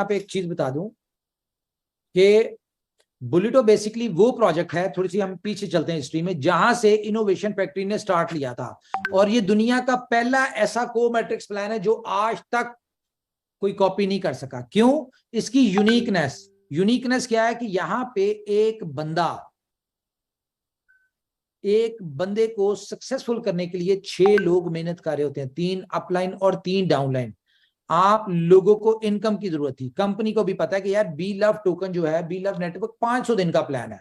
यहाँ पे एक चीज बता दूं कि बुलेटो बेसिकली वो प्रोजेक्ट है, थोड़ी सी हम पीछे चलते हैं हिस्ट्री में, जहां से इनोवेशन फैक्ट्री ने स्टार्ट लिया था। और ये दुनिया का पहला ऐसा को मैट्रिक्स प्लान है जो आज तक कोई कॉपी नहीं कर सका। क्यों? इसकी यूनिकनेस क्या है कि यहां पे एक बंदे को सक्सेसफुल करने के लिए 6 लोग मेहनत कर रहे होते हैं, 3 अपलाइन और 3 डाउनलाइन। आप लोगों को इनकम की जरूरत थी, कंपनी को भी पता है कि यार बी लव टोकन जो है, बी लव नेटवर्क 500 दिन का प्लान है,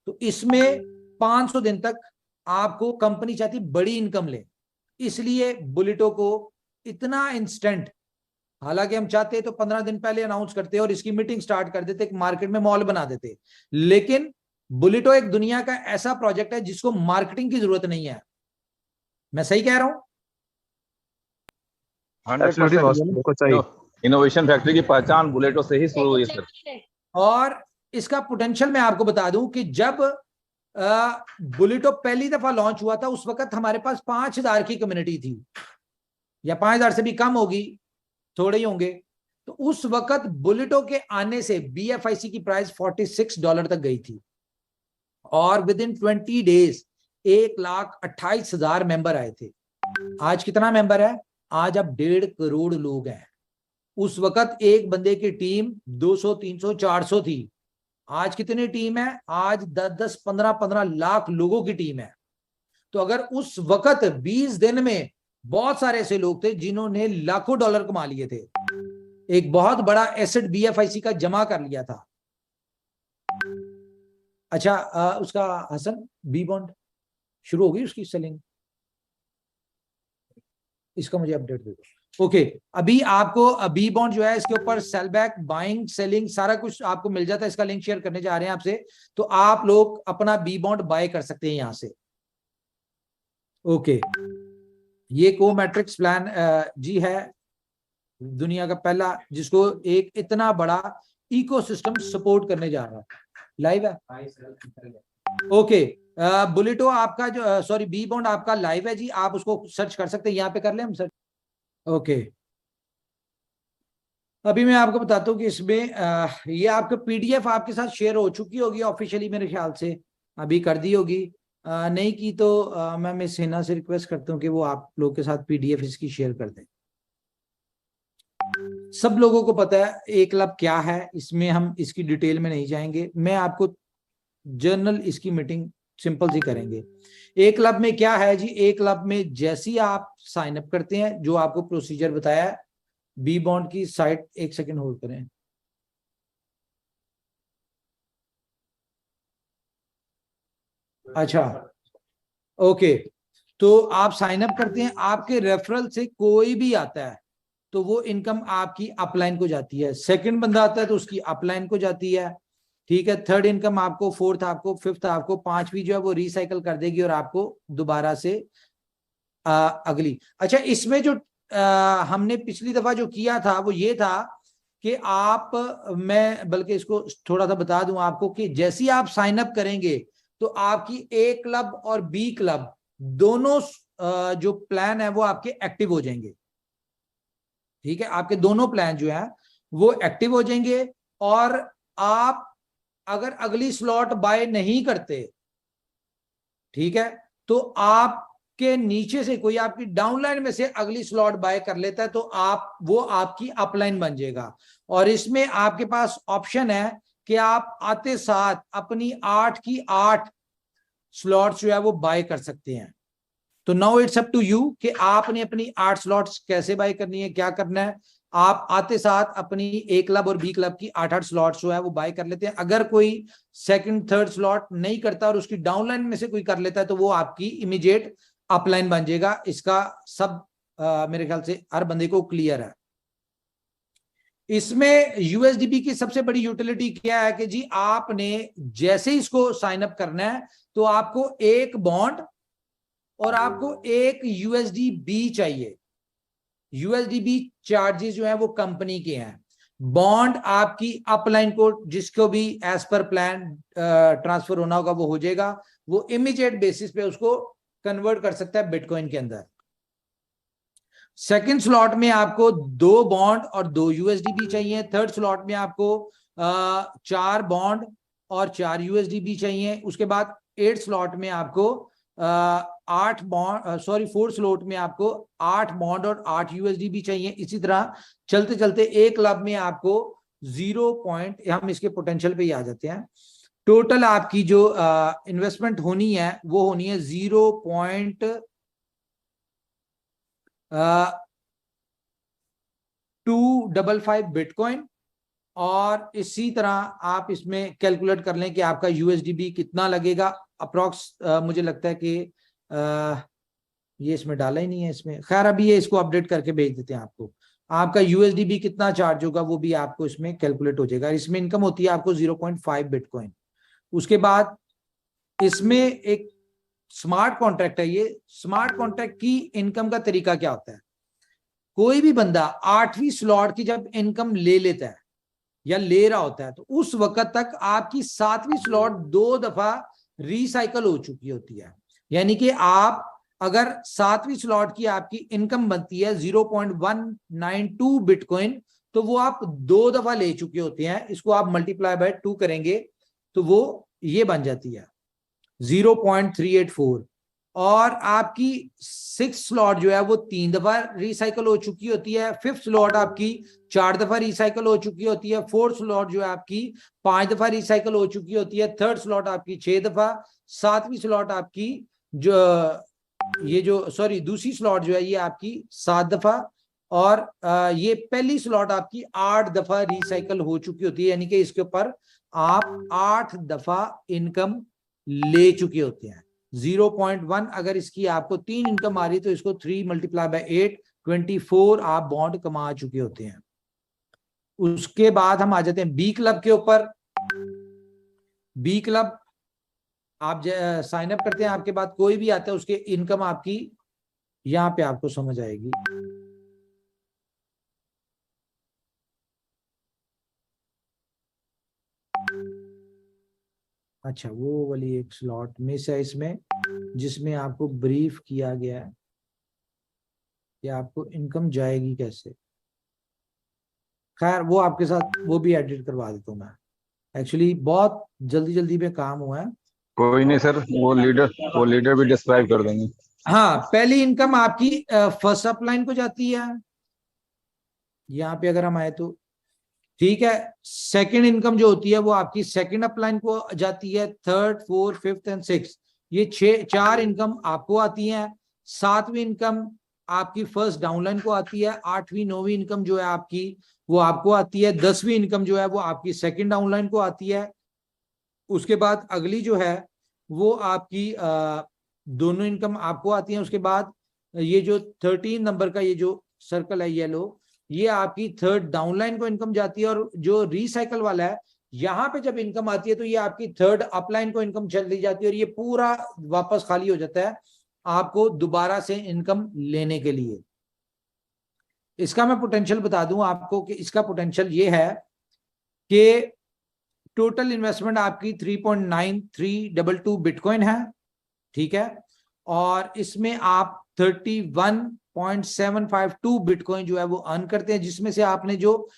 तो इसमें 500 दिन तक आपको कंपनी चाहती बड़ी इनकम ले। इसलिए बुलेटो को इतना इंस्टेंट, हालांकि हम चाहते तो 15 दिन पहले अनाउंस करते और इसकी मीटिंग स्टार्ट कर देते, मार्केट में मॉल बना देते, लेकिन बुलेटो एक दुनिया का ऐसा प्रोजेक्ट है जिसको मार्केटिंग की जरूरत नहीं है। मैं सही कह रहा हूं? 100% इनोवेशन फैक्ट्री की पहचान बुलेटो से ही शुरू हुई सर। और इसका पोटेंशियल मैं आपको बता दूं कि जब बुलेटो पहली दफा लॉन्च हुआ था, उस वक्त हमारे पास 5000 की कम्युनिटी थी, या 5000 से भी कम होगी, थोड़े ही होंगे। तो उस वक्त बुलेटो के आने से BFIC की प्राइस $46 तक गई थी, और विद इन 20 डेज 1,28,000 मेंबर आए थे। आज कितना मेंबर है? आज अब 1.5 करोड़ लोग हैं। उस वक्त एक बंदे की टीम 200, 300, 400 थी। आज कितनी टीम है? आज 10-10, 15-15 लाख लोगों की टीम है। तो अगर उस वक्त 20 दिन में बहुत सारे ऐसे लोग थे जिन्होंने लाखों डॉलर कमा लिए थे, एक बहुत बड़ा एसेट BFIC का जमा कर लिया था। अच्छा, उसका हसन बी बॉन्ड शुरू होगी उसकी सेलिंग, इसका मुझे अपडेट दे दो। ओके, अभी आपको बी बॉन्ड जो है इसके ऊपर सेल बैक, बाइंग, सेलिंग सारा कुछ आपको मिल जाता है। इसका लिंक शेयर करने जा रहे हैं आपसे, तो आप लोग अपना बी बॉन्ड बाय कर सकते हैं यहां से। ओके, ये को मैट्रिक्स प्लान जी है दुनिया का पहला, जिसको एक इतना बड़ा इकोसिस्टम सपोर्ट करने जा रहा है। लाइव है? ओके, बुलेटो आपका जो सॉरी बी बॉन्ड आपका लाइव है जी, आप उसको सर्च कर सकते हैं, यहाँ पे कर ले हम सर्च। ओके, अभी मैं आपको बताता हूँ कि इसमें ये आपका PDF आपके साथ शेयर हो चुकी होगी ऑफिशियली, मेरे ख्याल से अभी कर दी होगी। नहीं की तो मैं मिस हिना से रिक्वेस्ट करता हूँ कि वो आप लोग के साथ PDF इसकी शेयर कर दें। सब लोगों को पता है एक क्लब क्या है, इसमें हम इसकी डिटेल में नहीं जाएंगे, मैं आपको जर्नल इसकी मीटिंग सिंपल सी करेंगे। एक क्लब में क्या है जी? एक क्लब में जैसे ही आप साइन अप करते हैं, जो आपको प्रोसीजर बताया है, बी बॉन्ड की साइट, एक सेकंड होल्ड करें। अच्छा, ओके, तो आप साइन अप करते हैं, आपके रेफरल से कोई भी आता है तो वो इनकम आपकी अपलाइन को जाती है। सेकंड बंदा आता है तो उसकी अपलाइन को जाती है, ठीक है। थर्ड इनकम आपको, फोर्थ आपको, फिफ्थ आपको, पांचवी जो है वो रिसाइकल कर देगी और आपको दोबारा से अगली। अच्छा, इसमें जो हमने पिछली दफा जो किया था वो ये था कि आप, मैं बल्कि इसको थोड़ा सा बता दूं आपको कि जैसे ही आप साइन अप करेंगे तो आपकी ए क्लब और बी क्लब दोनों जो प्लान है वो आपके एक्टिव हो जाएंगे, ठीक है। आपके दोनों प्लान जो है वो एक्टिव हो जाएंगे, और आप अगर अगली स्लॉट बाय नहीं करते, ठीक है, तो आपके नीचे से कोई आपकी डाउनलाइन में से अगली स्लॉट बाय कर लेता है तो वो आपकी अपलाइन बन जाएगा। और इसमें आपके पास ऑप्शन है कि आप आते साथ अपनी 8 की 8 स्लॉट्स जो है वो बाय कर सकते हैं। तो now it's up to you कि आपने अपनी 8 स्लॉट्स कैसे बाय करनी है, क्या करना है। आप आते साथ अपनी ए क्लब और बी क्लब की 8-8 स्लॉट्स जो है वो बाय कर लेते हैं। अगर कोई सेकंड थर्ड स्लॉट नहीं करता और उसकी डाउनलाइन में से कोई कर लेता है तो वो आपकी इमीडिएट अपलाइन बन जाएगा। इसका सब मेरे ख्याल से हर बंदे को क्लियर है। इसमें यूएसडीबी की सबसे बड़ी यूटिलिटी क्या है कि जी आपने जैसे ही इसको साइन अप करना है तो आपको एक बॉन्ड और आपको एक USDB चाहिए। USDB चार्जेस जो है वो कंपनी के हैं, बॉन्ड आपकी अपलाइन को जिसको भी एज पर प्लान ट्रांसफर होना होगा वो हो जाएगा, वो इमीडिएट बेसिस पे उसको कन्वर्ट कर सकता है बिटकॉइन के अंदर। सेकंड स्लॉट में आपको 2 बॉन्ड और 2 यूएसडीबी चाहिए। थर्ड स्लॉट में आपको 4 बॉन्ड और 4 यूएसडीबी चाहिए। उसके बाद 8 स्लॉट में आपको 8 बॉन्ड, सॉरी 4 स्लॉट में आपको 8 बॉन्ड और 8 यूएसडीबी चाहिए। इसी तरह चलते चलते एक क्लब में आपको 0 पॉइंट, हम इसके पोटेंशियल पे ही आ जाते हैं। टोटल आपकी जो इन्वेस्टमेंट होनी है वो होनी है 0.255 बिटकॉइन। और इसी तरह आप इसमें कैलकुलेट कर लें कि आपका यूएसडीबी कितना लगेगा अप्रॉक्स। मुझे लगता है कि ये इसमें डाला ही नहीं है इसमें, खैर अभी ये इसको अपडेट करके भेज देते हैं आपको। आपका यूएसडीबी कितना चार्ज होगा वो भी आपको इसमें कैलकुलेट हो जाएगा। इसमें इनकम होती है आपको 0.5 बिटकॉइन। उसके बाद इसमें एक स्मार्ट कॉन्ट्रैक्ट है। ये स्मार्ट कॉन्ट्रैक्ट की इनकम का तरीका क्या होता है, कोई भी बंदा 8वीं स्लॉट की जब इनकम ले लेता है या ले रहा होता है तो उस वक्त तक आपकी 7वीं स्लॉट 2 दफा रिसाइकल हो चुकी होती है। यानी कि आप अगर 7वीं स्लॉट की आपकी इनकम बनती है 0.192 बिटकॉइन, तो वो आप 2 दफा ले चुके होते हैं। इसको आप मल्टीप्लाई बाय 2 करेंगे तो वो ये बन जाती है 0.384। और आपकी 6th स्लॉट जो है वो 3 दफा रिसाइकल हो चुकी होती है। 5th स्लॉट आपकी 4 दफा रिसाइकल हो चुकी होती है। 4th स्लॉट जो है आपकी 5 दफा रिसाइकल हो चुकी होती है। 3rd स्लॉट आपकी 6 दफा। 7वीं स्लॉट आपकी जो ये जो सॉरी दूसरी स्लॉट जो है ये आपकी 7 दफा। और ये पहली स्लॉट आपकी 8 दफा रिसाइकल हो चुकी होती है। यानी कि इसके ऊपर आप 8 दफा इनकम ले चुके होते हैं। 0.1 अगर इसकी आपको 3 इनकम आ रही तो इसको 3 मल्टीप्लाई बाय 8, 24 आप बॉन्ड कमा चुके होते हैं। उसके बाद हम आ जाते हैं बी क्लब के ऊपर। बी क्लब आप साइन अप करते हैं, आपके बाद कोई भी आता है उसके इनकम आपकी यहां पे आपको समझ आएगी। अच्छा, वो वाली एक स्लॉट मिस है इसमें जिसमें आपको ब्रीफ किया गया है कि आपको इनकम जाएगी कैसे। खैर वो आपके साथ वो भी एडिट करवा देता हूँ मैं। एक्चुअली बहुत जल्दी जल्दी में काम हुआ है। कोई नहीं सर, वो लीडर भी डिस्क्राइब कर देंगे। हाँ, पहली इनकम आपकी फर्स्ट अपलाइन को जाती है। यहाँ पे अगर हम आए तो ठीक है। सेकंड इनकम जो होती है वो आपकी सेकंड अपलाइन को जाती है। 3rd, 4th, 5th and 6th ये 4 इनकम आपको आती हैं। 7वीं इनकम आपकी फर्स्ट डाउनलाइन को आती है। 8वीं 9वीं इनकम जो है आपकी वो आपको आती है। 10वीं इनकम जो है वो आपकी सेकंड डाउनलाइन को आती है। उसके बाद अगली जो है वो आपकी दोनों इनकम आपको आती है। उसके बाद ये जो 13 नंबर का ये जो सर्कल है येलो, ये आपकी 3rd डाउनलाइन को इनकम जाती है। और जो रिसाइकल वाला है यहाँ पे जब इनकम आती है तो ये आपकी 3rd अपलाइन को इनकम चली जाती है और ये पूरा वापस खाली हो जाता है आपको दोबारा से इनकम लेने के लिए। इसका मैं पोटेंशियल बता दूं आपको कि इसका पोटेंशियल ये है कि टोटल इन्वेस्टमेंट आपकी 3.9322 बिटकॉइन है, ठीक है। और इसमें आप 31.752 बिटकॉइन जो है वो अर्न करते हैं, जिसमें से आपने जो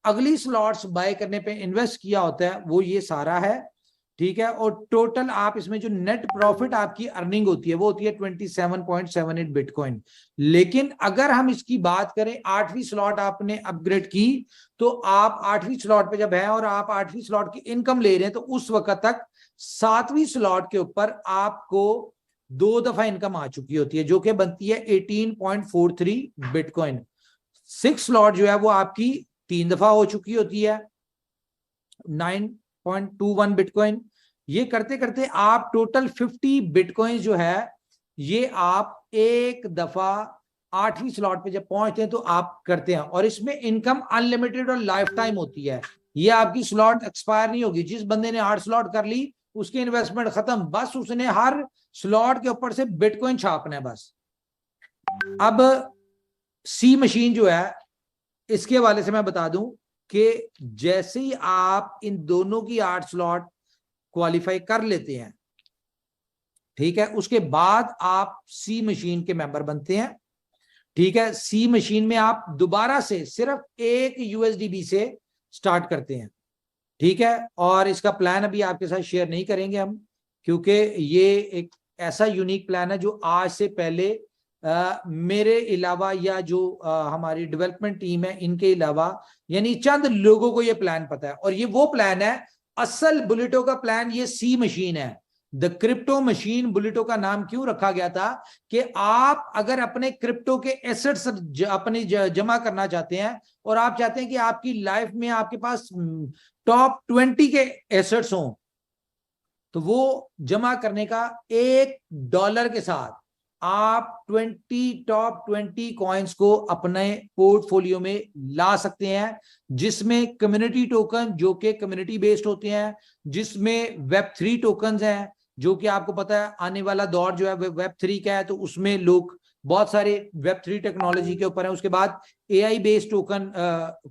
अगली स्लॉट्स बाय करने पे इन्वेस्ट किया होता है वो ये सारा है, ठीक है। और टोटल आप इसमें जो नेट प्रॉफिट आपकी अर्निंग होती है वो होती है 27.78 बिटकॉइन। लेकिन अगर हम इसकी बात करें 8वीं स्लॉट आपने अपग्रेड की तो आप 8वीं स्लॉट पे जब है और आप 8वीं स्लॉट की इनकम ले रहे हैं तो उस वक्त तक 7वीं स्लॉट के ऊपर आपको 2 दफा इनकम आ चुकी होती है जो कि बनती है 18.43 बिटकॉइन। 6 स्लॉट जो है वो आपकी 3 दफा हो चुकी होती है 9.21 बिटकॉइन। ये करते करते आप टोटल 50 बिटकॉइन जो है ये आप एक दफा 8वीं स्लॉट पे जब पहुंचते हैं तो आप करते हैं। और इसमें इनकम अनलिमिटेड और लाइफ टाइम होती है। ये आपकी स्लॉट एक्सपायर नहीं होगी। जिस बंदे ने 8 स्लॉट कर ली उसकी इन्वेस्टमेंट खत्म, बस उसने हर स्लॉट के ऊपर से बिटकॉइन छापना है बस। अब सी मशीन जो है इसके हवाले से मैं बता दूं कि जैसे ही आप इन दोनों की 8 स्लॉट क्वालिफाई कर लेते हैं, ठीक है, उसके बाद आप सी मशीन के मेंबर बनते हैं, ठीक है, सी मशीन में आप दोबारा से सिर्फ एक यूएसडीबी से स्टार्ट करते हैं, ठीक है। और इसका प्लान अभी आपके साथ शेयर नहीं करेंगे हम, क्योंकि ये एक ऐसा यूनिक प्लान है जो आज से पहले मेरे अलावा या जो हमारी डेवलपमेंट टीम है इनके अलावा यानी चंद लोगों को ये प्लान पता है। और ये वो प्लान है, असल बुलेटो का प्लान ये सी मशीन है। द क्रिप्टो मशीन बुलेटो का नाम क्यों रखा गया था कि आप अगर अपने क्रिप्टो के एसेट्स अपने जमा करना चाहते हैं और आप चाहते हैं कि आपकी लाइफ में आपके पास टॉप 20 के एसेट्स हों, तो वो जमा करने का $1 के साथ आप 20 टॉप 20 कॉइन्स को अपने पोर्टफोलियो में ला सकते हैं, जिसमें कम्युनिटी टोकन जो कि कम्युनिटी बेस्ड होते हैं, जिसमें वेब3 टोकन हैं जो कि आपको पता है आने वाला दौर जो है वेब3 का है, तो उसमें लोग बहुत सारे वेब3 टेक्नोलॉजी के ऊपर है। उसके बाद एआई बेस्ड टोकन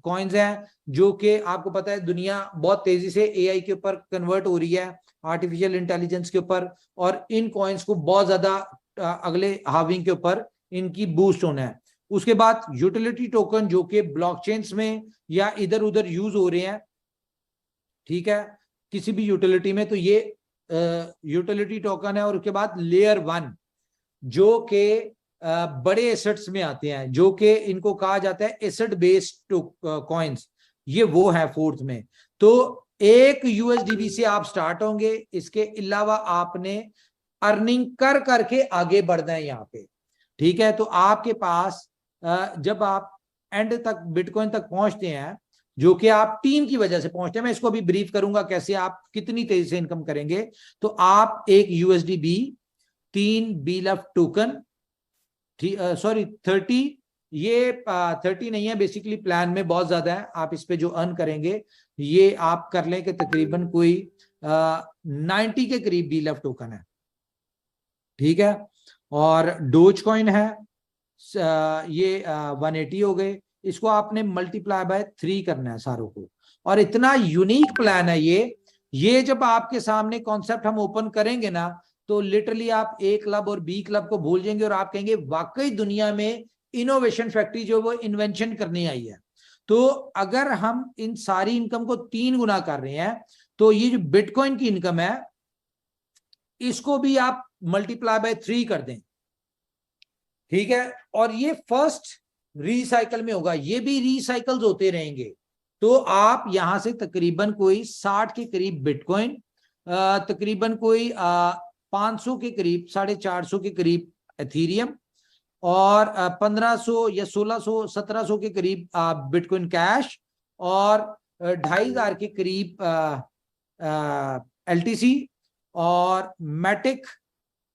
कॉइन्स हैं जो कि आपको पता है दुनिया बहुत तेजी से एआई के ऊपर कन्वर्ट हो रही है, आर्टिफिशियल इंटेलिजेंस के ऊपर, और इन कॉइन्स को बहुत ज्यादा अगले हाविंग के ऊपर इनकी बूस्ट होना है। उसके बाद यूटिलिटी टोकन जो कि ब्लॉकचेन्स में या इधर उधर यूज हो रहे हैं, ठीक है, किसी भी यूटिलिटी में, तो ये यूटिलिटी टोकन है। और उसके बाद लेयर 1 जो कि बड़े एसेट्स में आते हैं, जो कि इनको कहा जाता है एसेट बेस्ड कॉइन्स, ये वो है फोर्थ में। तो एक यूएसडीबी से आप स्टार्ट होंगे, इसके अलावा आपने अर्निंग कर करके आगे बढ़ना है यहाँ पे, ठीक है। तो आपके पास जब आप एंड तक बिटकॉइन तक पहुंचते हैं, जो कि आप टीम की वजह से पहुंचते हैं, मैं इसको अभी ब्रीफ करूंगा कैसे आप कितनी तेजी से इनकम करेंगे। तो आप एक यूएसडीबी 3 बीलफ टोकन, सॉरी 30, ये 30 नहीं है, बेसिकली प्लान में बहुत ज्यादा है, आप इस पे जो अर्न करेंगे ये आप कर लें कि तकरीबन कोई 90 के करीब बीलफ टोकन है, ठीक है। और डोज कॉइन है, ये 180 हो गए। इसको आपने मल्टीप्लाई बाय 3 करना है सारों को। और इतना यूनिक प्लान है ये जब आपके सामने कॉन्सेप्ट हम ओपन करेंगे ना, तो लिटरली आप ए क्लब और बी क्लब को भूल जाएंगे और आप कहेंगे वाकई दुनिया में इनोवेशन फैक्ट्री जो वो इन्वेंशन करनी आई है। तो अगर हम इन सारी इनकम को 3 गुना कर रहे हैं, तो ये जो बिटकॉइन की इनकम है इसको भी आप मल्टीप्लाई बाय 3 कर दें, ठीक है। और ये फर्स्ट रिसाइकल में होगा, ये भी रिसाइकल्स होते रहेंगे। तो आप यहां से तकरीबन कोई 60 के करीब बिटकॉइन, तकरीबन कोई 500 के करीब, 450 के करीब एथीरियम, और 1500 या 1600 1700 के करीब बिटकॉइन कैश, और 2500 के करीब एलटीसी, और मैटिक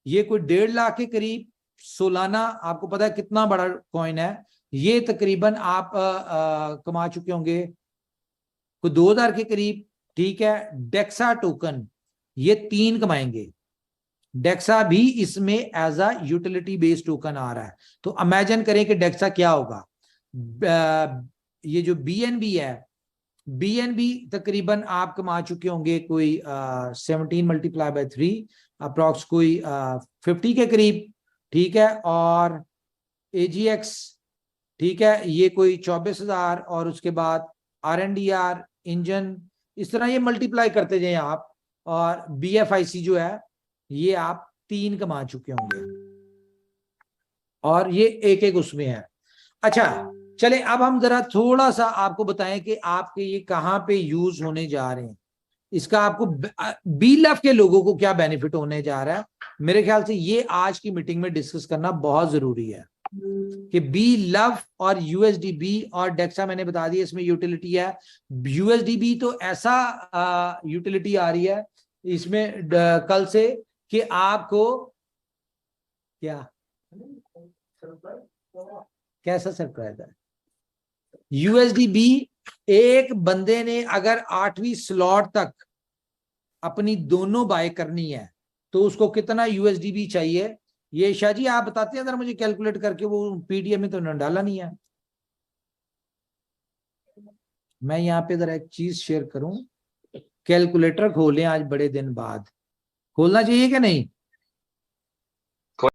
ये कोई 1.5 लाख के करीब सोलाना। आपको पता है कितना बड़ा कॉइन है ये, तकरीबन आप कमा चुके होंगे कोई 2000 के करीब, ठीक है। डेक्सा टोकन ये 3 कमाएंगे, डेक्सा भी इसमें as a utility based token आ रहा है। तो इमेजिन करें कि डेक्सा क्या होगा। ये जो बीएनबी है, बीएनबी तकरीबन आप कमा चुके होंगे कोई 17 मल्टीप्लाई बाय 3 अप्रॉक्स कोई 50 के करीब, ठीक है। और एजीएक्स, ठीक है, ये कोई 24,000, और उसके बाद आरएनडीआर इंजन, इस तरह ये मल्टीप्लाई करते जाए आप। और बीएफआईसी जो है ये आप 3 कमा चुके होंगे, और ये एक एक उसमें है। अच्छा चले, अब हम जरा थोड़ा सा आपको बताएं कि आपके ये कहां पे यूज होने जा रहे हैं, इसका आपको बीलफ के लोगों को क्या बेनिफिट होने जा रहा है। मेरे ख्याल से ये आज की मीटिंग में डिस्कस करना बहुत जरूरी है कि बीलफ और यूएसडीबी और डेक्सा मैंने बता दिया इसमें यूटिलिटी है। यूएसडीबी तो ऐसा यूटिलिटी आ रही है इसमें कल से कि आपको क्या कैसा सरप्राइज है। यूएसडीबी एक बंदे ने अगर 8वीं स्लॉट तक अपनी दोनों बाय करनी है तो उसको कितना यूएसडीबी चाहिए, ये शाह जी आप बताते हैं जरा मुझे कैलकुलेट करके, वो पीडीएफ में तो उन्होंने डाला नहीं है। मैं यहाँ पे जरा एक चीज शेयर करूं, कैलकुलेटर खोलें आज बड़े दिन बाद, खोलना चाहिए कि नहीं।